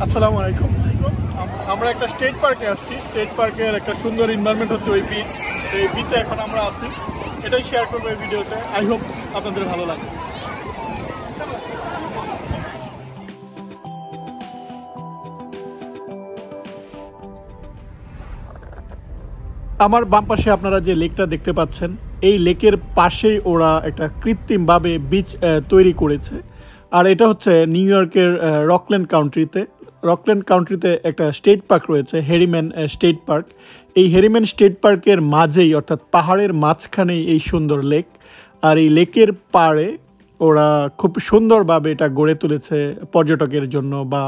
আসসালামু আলাইকুম। আমরা একটা স্টেট পার্কে আসছি। স্টেট পার্কের একটা সুন্দর এনভায়রনমেন্ট হচ্ছে ওই বিচ। এই বিচে এখন আমরা আছি, এটাই শেয়ার করবো এই ভিডিওতে। আই হোপ আপনাদের ভালো লাগে। আমার বাম পাশে আপনারা যে লেকটা দেখতে পাচ্ছেন, এই লেকের পাশেই ওরা একটা কৃত্রিমভাবে বিচ তৈরি করেছে। আর এটা হচ্ছে নিউ ইয়র্কের রকল্যান্ড কাউন্ট্রিতে একটা স্টেট পার্ক রয়েছে, হেরিম্যান স্টেট পার্ক। এই হেরিম্যান স্টেট পার্কের মাঝেই, অর্থাৎ পাহাড়ের মাঝখানেই এই সুন্দর লেক। আর এই লেকের পাড়ে ওরা খুব সুন্দরভাবে এটা গড়ে তুলেছে পর্যটকের জন্য, বা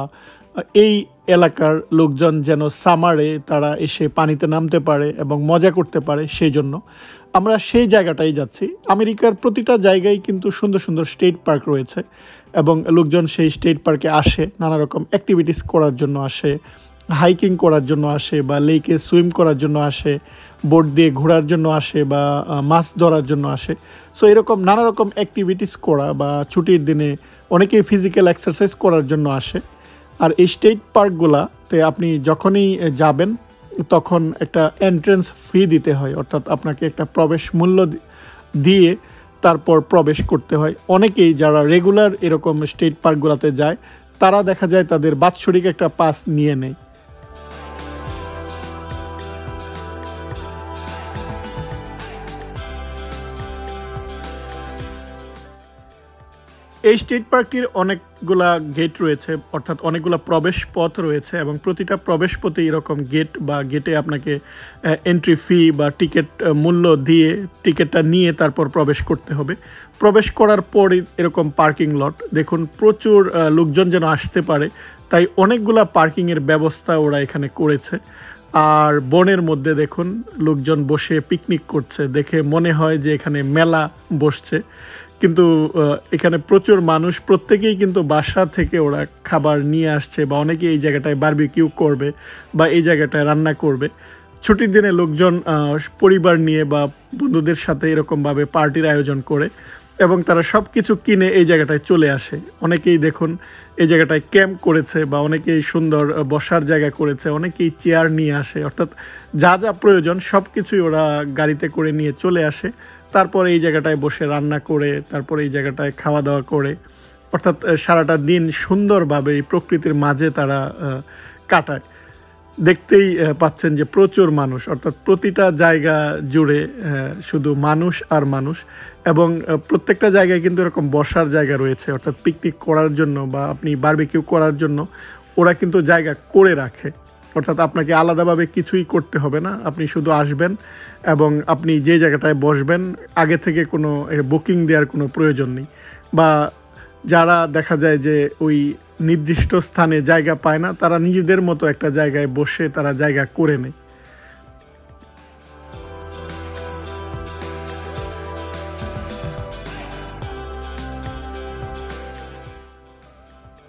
এই এলাকার লোকজন যেন সামারে তারা এসে পানিতে নামতে পারে এবং মজা করতে পারে, সেই জন্য আমরা সেই জায়গাটাই যাচ্ছি। আমেরিকার প্রতিটা জায়গায় কিন্তু সুন্দর সুন্দর স্টেট পার্ক রয়েছে এবং লোকজন সেই স্টেট পার্কে আসে, নানা রকম অ্যাক্টিভিটিস করার জন্য আসে, হাইকিং করার জন্য আসে, বা লেকে সুইম করার জন্য আসে, বোট দিয়ে ঘোরার জন্য আসে, বা মাছ ধরার জন্য আসে। সো এরকম নানা রকম অ্যাক্টিভিটিস করা, বা ছুটির দিনে অনেকেই ফিজিক্যাল এক্সারসাইজ করার জন্য আসে। আর এই স্টেট পার্কগুলাতে আপনি যখনই যাবেন তখন একটা এন্ট্রেন্স ফি দিতে হয়, অর্থাৎ আপনাকে একটা প্রবেশ মূল্য দিয়ে তারপর প্রবেশ করতে হয়। অনেকেই যারা রেগুলার এরকম স্টেট পার্কগুলোতে যায়, তারা দেখা যায় তাদের বাৎসরিক একটা পাস নিয়ে নেয়। এই স্টেট পার্কটির অনেকগুলা গেট রয়েছে, অর্থাৎ অনেকগুলা প্রবেশ পথ রয়েছে, এবং প্রতিটা প্রবেশ পথে এরকম গেট বা গেটে আপনাকে এন্ট্রি ফি বা টিকিট মূল্য দিয়ে টিকিটটা নিয়ে তারপর প্রবেশ করতে হবে। প্রবেশ করার পরই এরকম পার্কিং লট, দেখুন প্রচুর লোকজন যেন আসতে পারে, তাই অনেকগুলা পার্কিংয়ের ব্যবস্থা ওরা এখানে করেছে। আর বনের মধ্যে দেখুন লোকজন বসে পিকনিক করছে, দেখে মনে হয় যে এখানে মেলা বসছে। কিন্তু এখানে প্রচুর মানুষ, প্রত্যেকেই কিন্তু বাসা থেকে ওরা খাবার নিয়ে আসছে, বা অনেকে এই জায়গাটায় বারবিকিউ করবে বা এই জায়গাটায় রান্না করবে। ছুটির দিনে লোকজন পরিবার নিয়ে বা বন্ধুদের সাথে এরকমভাবে পার্টির আয়োজন করে এবং তারা সব কিছু কিনে এই জায়গাটায় চলে আসে। অনেকেই দেখুন এই জায়গাটায় ক্যাম্প করেছে, বা অনেকেই সুন্দর বসার জায়গা করেছে, অনেকেই চেয়ার নিয়ে আসে, অর্থাৎ যা যা প্রয়োজন সব কিছুই ওরা গাড়িতে করে নিয়ে চলে আসে। তারপর এই জায়গাটায় বসে রান্না করে, তারপর এই জায়গাটায় খাওয়া দাওয়া করে, অর্থাৎ সারাটা দিন সুন্দরভাবে এই প্রকৃতির মাঝে তারা কাটায়। দেখতেই পাচ্ছেন যে প্রচুর মানুষ, অর্থাৎ প্রতিটা জায়গা জুড়ে শুধু মানুষ আর মানুষ। এবং প্রত্যেকটা জায়গায় কিন্তু এরকম বসার জায়গা রয়েছে, অর্থাৎ পিকনিক করার জন্য বা আপনি বারবিকিউ করার জন্য ওরা কিন্তু জায়গা করে রাখে। অর্থাৎ আপনাকে আলাদাভাবে কিছুই করতে হবে না, আপনি শুধু আসবেন এবং আপনি যে জায়গাটায় বসবেন আগে থেকে কোনো বুকিং দেওয়ার কোনো প্রয়োজন নেই। বা যারা দেখা যায় যে ওই নির্দিষ্ট স্থানে জায়গা পায় না, তারা নিজেদের মতো একটা জায়গায় বসে তারা জায়গা করে নেয়।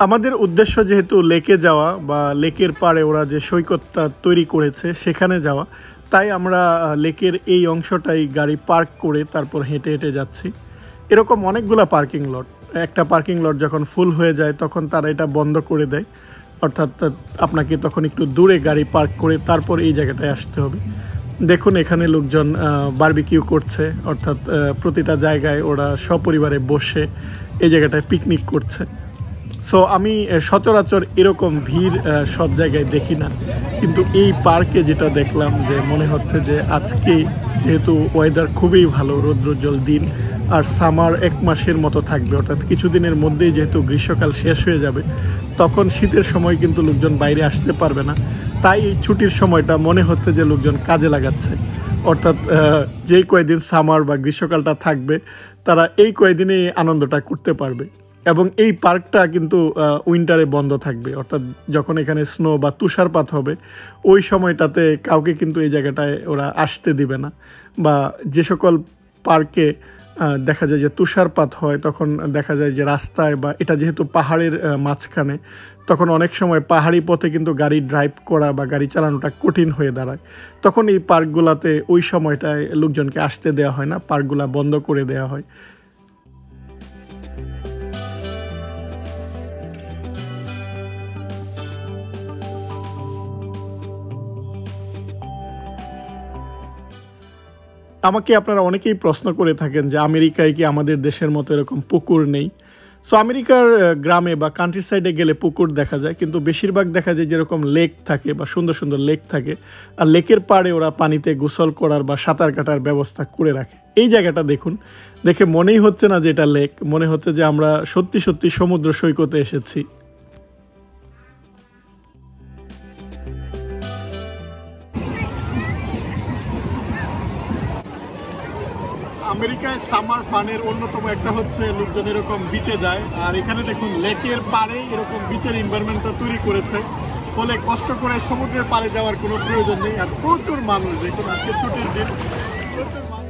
আমাদের উদ্দেশ্য যেহেতু লেকে যাওয়া, বা লেকের পাড়ে ওরা যে সৈকতটা তৈরি করেছে সেখানে যাওয়া, তাই আমরা লেকের এই অংশটাই গাড়ি পার্ক করে তারপর হেঁটে হেঁটে যাচ্ছি। এরকম অনেকগুলো পার্কিং লট, একটা পার্কিং লট যখন ফুল হয়ে যায় তখন তারা এটা বন্ধ করে দেয়, অর্থাৎ আপনাকে তখন একটু দূরে গাড়ি পার্ক করে তারপর এই জায়গাটায় আসতে হবে। দেখুন এখানে লোকজন বারবিকিউ করছে, অর্থাৎ প্রতিটা জায়গায় ওরা সপরিবারে বসে এই জায়গাটায় পিকনিক করছে। সো আমি সচরাচর এরকম ভিড় সব জায়গায় দেখি না, কিন্তু এই পার্কে যেটা দেখলাম, যে মনে হচ্ছে যে আজকে যেহেতু ওয়েদার খুবই ভালো, রৌদ্রোজ্জ্বল দিন, আর সামার 1 মাসের মতো থাকবে, অর্থাৎ কিছুদিনের মধ্যেই যেহেতু গ্রীষ্মকাল শেষ হয়ে যাবে, তখন শীতের সময় কিন্তু লোকজন বাইরে আসতে পারবে না। তাই এই ছুটির সময়টা মনে হচ্ছে যে লোকজন কাজে লাগাচ্ছে, অর্থাৎ যেই কয়েকদিন সামার বা গ্রীষ্মকালটা থাকবে তারা এই কয়েকদিনে আনন্দটা করতে পারবে। এবং এই পার্কটা কিন্তু উইন্টারে বন্ধ থাকবে, অর্থাৎ যখন এখানে স্নো বা তুষারপাত হবে ওই সময়টাতে কাউকে কিন্তু এই জায়গাটায় ওরা আসতে দিবে না। বা যে সকল পার্কে দেখা যায় যে তুষারপাত হয়, তখন দেখা যায় যে রাস্তায়, বা এটা যেহেতু পাহাড়ের মাঝখানে, তখন অনেক সময় পাহাড়ি পথে কিন্তু গাড়ি ড্রাইভ করা বা গাড়ি চালানোটা কঠিন হয়ে দাঁড়ায়। তখন এই পার্কগুলোতে ওই সময়টায় লোকজনকে আসতে দেওয়া হয় না, পার্কগুলা বন্ধ করে দেওয়া হয়। আমাকে আপনারা অনেকেই প্রশ্ন করে থাকেন যে আমেরিকায় কি আমাদের দেশের মতো এরকম পুকুর নেই। সো আমেরিকার গ্রামে বা কান্ট্রি সাইডে গেলে পুকুর দেখা যায়, কিন্তু বেশিরভাগ দেখা যায় যেরকম লেক থাকে বা সুন্দর সুন্দর লেক থাকে, আর লেকের পাড়ে ওরা পানিতে গোসল করার বা সাঁতার কাটার ব্যবস্থা করে রাখে। এই জায়গাটা দেখুন, দেখে মনেই হচ্ছে না যে এটা লেক, মনে হচ্ছে যে আমরা সত্যি সত্যি সমুদ্র সৈকতে এসেছি। আমেরিকায় সামার ফানের অন্যতম একটা হচ্ছে লোকজন এরকম বিচে যায়, আর এখানে দেখুন লেকের পাড়ে এরকম বিচের এনভায়রনমেন্টটা তৈরি করেছে, ফলে কষ্ট করে সমুদ্রের পাড়ে যাওয়ার কোনো প্রয়োজন নেই। আর প্রচুর মানুষ, দেখুন আজকে ছুটির দিন, প্রচুর মানুষ।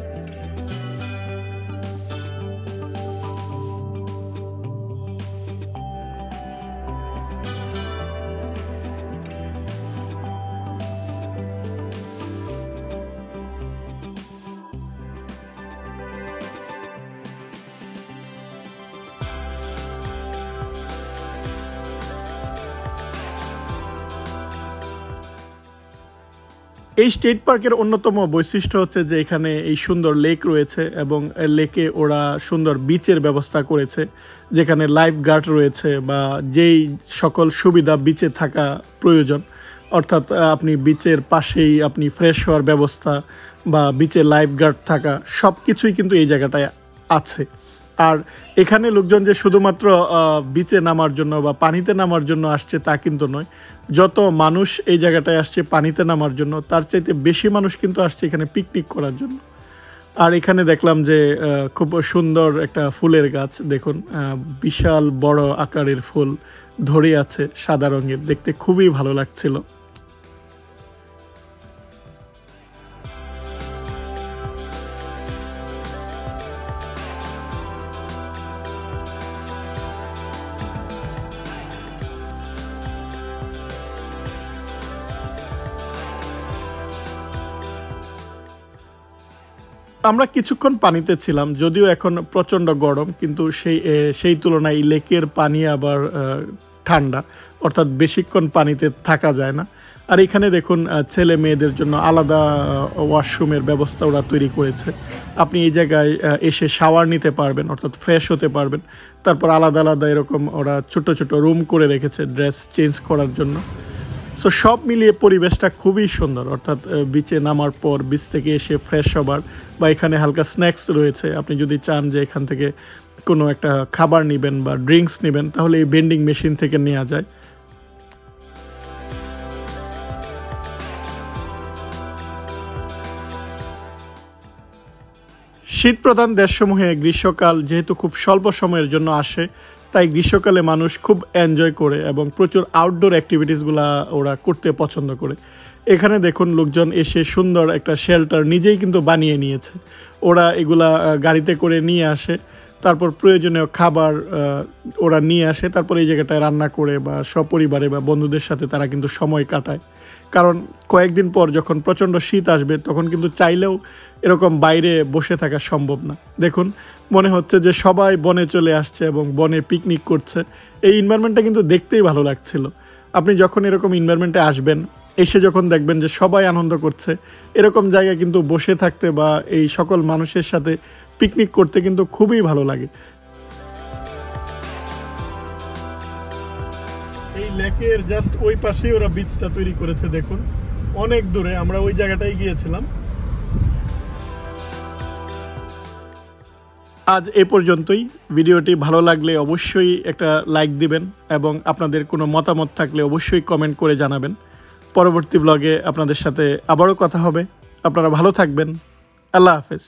এই স্টেট পার্কের অন্যতম বৈশিষ্ট্য হচ্ছে যে এখানে এই সুন্দর লেক রয়েছে এবং লেকে ওরা সুন্দর বিচের ব্যবস্থা করেছে, যেখানে লাইফ গার্ড রয়েছে বা যেই সকল সুবিধা বিচে থাকা প্রয়োজন, অর্থাৎ আপনি বিচের পাশেই আপনি ফ্রেশ হওয়ার ব্যবস্থা বা বিচে লাইফ গার্ড থাকা, সব কিছুই কিন্তু এই জায়গাটায় আছে। আর এখানে লোকজন যে শুধুমাত্র বিচে নামার জন্য বা পানিতে নামার জন্য আসছে তা কিন্তু নয়, যত মানুষ এই জায়গাটায় আসছে পানিতে নামার জন্য, তার চাইতে বেশি মানুষ কিন্তু আসছে এখানে পিকনিক করার জন্য। আর এখানে দেখলাম যে খুব সুন্দর একটা ফুলের গাছ, দেখুন বিশাল বড় আকারের ফুল ধরে আছে সাদা রঙের, দেখতে খুবই ভালো লাগছিল। আমরা কিছুক্ষণ পানিতে ছিলাম, যদিও এখন প্রচণ্ড গরম, কিন্তু সেই তুলনায় লেকের পানি আবার ঠান্ডা, অর্থাৎ বেশিক্ষণ পানিতে থাকা যায় না। আর এখানে দেখুন ছেলে মেয়েদের জন্য আলাদা ওয়াশরুমের ব্যবস্থা ওরা তৈরি করেছে। আপনি এই জায়গায় এসে শাওয়ার নিতে পারবেন, অর্থাৎ ফ্রেশ হতে পারবেন। তারপর আলাদা আলাদা এরকম ওরা ছোট ছোট রুম করে রেখেছে ড্রেস চেঞ্জ করার জন্য। সো সব মিলিয়ে পরিবেশটা খুবই সুন্দর, অর্থাৎ বিচে নামার পর বিচ থেকে এসে ফ্রেশ হবার বা এখানে হালকা স্ন্যাক্স রয়েছে, আপনি যদি চান যে এখান থেকে কোনো একটা খাবার নেবেন বা ড্রিঙ্কস নেবেন, তাহলে এই ভেন্ডিং মেশিন থেকে নেওয়া যায়। শীতপ্রধান দেশসমূহে গ্রীষ্মকাল যেহেতু খুব স্বল্প সময়ের জন্য আসে, তাই গ্রীষ্মকালে মানুষ খুব এনজয় করে এবং প্রচুর আউটডোর অ্যাক্টিভিটিসগুলো ওরা করতে পছন্দ করে। এখানে দেখুন লোকজন এসে সুন্দর একটা শেল্টার নিজেই কিন্তু বানিয়ে নিয়েছে, ওরা এগুলা গাড়িতে করে নিয়ে আসে, তারপর প্রয়োজনীয় খাবার ওরা নিয়ে আসে, তারপর এই জায়গাটায় রান্না করে বা সপরিবারে বা বন্ধুদের সাথে তারা কিন্তু সময় কাটায়। কারণ কয়েকদিন পর যখন প্রচণ্ড শীত আসবে, তখন কিন্তু চাইলেও এরকম বাইরে বসে থাকা সম্ভব না। দেখুন মনে হচ্ছে যে সবাই বনে চলে আসছে এবং বনে পিকনিক করছে। এই এনভায়রনমেন্টটা কিন্তু দেখতেই ভালো লাগছিল। আপনি যখন এরকম এনভায়রনমেন্টে আসবেন, এসে যখন দেখবেন যে সবাই আনন্দ করছে, এরকম জায়গায় কিন্তু বসে থাকতে বা এই সকল মানুষের সাথে পিকনিক করতে কিন্তু খুবই ভালো লাগে। এই লেকের জাস্ট ওই পাশেই ওরা বিচটা তৈরি করেছে, দেখুন অনেক দূরে, আমরা ওই জায়গাটায় গিয়েছিলাম। আজ এ পর্যন্তই। ভিডিওটি ভালো লাগলে অবশ্যই একটা লাইক দিবেন এবং আপনাদের কোনো মতামত থাকলে অবশ্যই কমেন্ট করে জানাবেন। পরবর্তী ব্লগে আপনাদের সাথে আবারও কথা হবে। আপনারা ভালো থাকবেন। আল্লাহ হাফেজ।